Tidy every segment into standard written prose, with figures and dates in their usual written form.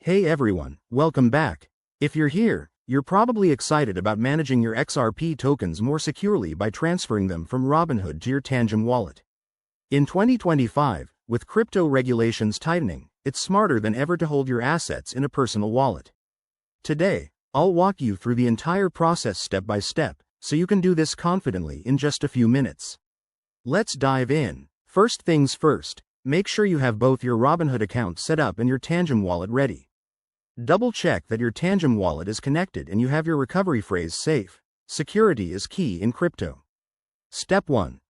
Hey everyone, welcome back. If you're here, you're probably excited about managing your XRP tokens more securely by transferring them from Robinhood to your Tangem wallet. In 2025, with crypto regulations tightening, it's smarter than ever to hold your assets in a personal wallet. Today, I'll walk you through the entire process step by step, so you can do this confidently in just a few minutes. Let's dive in. First things first, make sure you have both your Robinhood account set up and your Tangem wallet ready. Double check that your Tangem wallet is connected and you have your recovery phrase safe. Security is key in crypto. Step 1.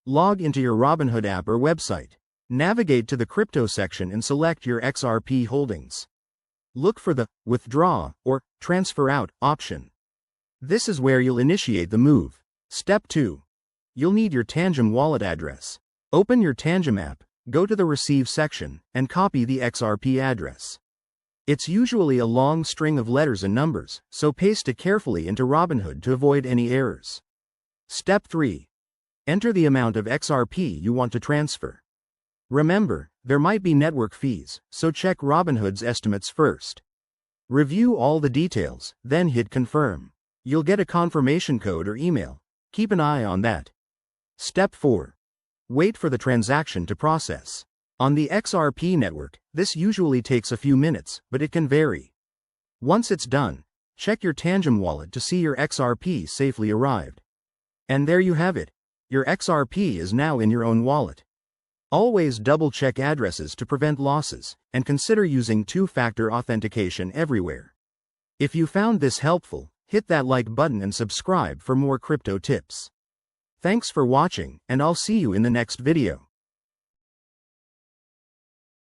Log into your Robinhood app or website. Navigate to the crypto section and select your XRP holdings. Look for the Withdraw or Transfer Out option. This is where you'll initiate the move. Step 2. You'll need your Tangem wallet address. Open your Tangem app, go to the Receive section, and copy the XRP address. It's usually a long string of letters and numbers, so paste it carefully into Robinhood to avoid any errors. Step 3. Enter the amount of XRP you want to transfer. Remember, there might be network fees, so check Robinhood's estimates first. Review all the details, then hit Confirm. You'll get a confirmation code or email. Keep an eye on that. Step 4. Wait for the transaction to process. On the XRP network, this usually takes a few minutes, but it can vary. Once it's done, check your Tangem wallet to see your XRP safely arrived. And there you have it. Your XRP is now in your own wallet. Always double-check addresses to prevent losses, and consider using two-factor authentication everywhere. If you found this helpful, hit that like button and subscribe for more crypto tips. Thanks for watching, and I'll see you in the next video.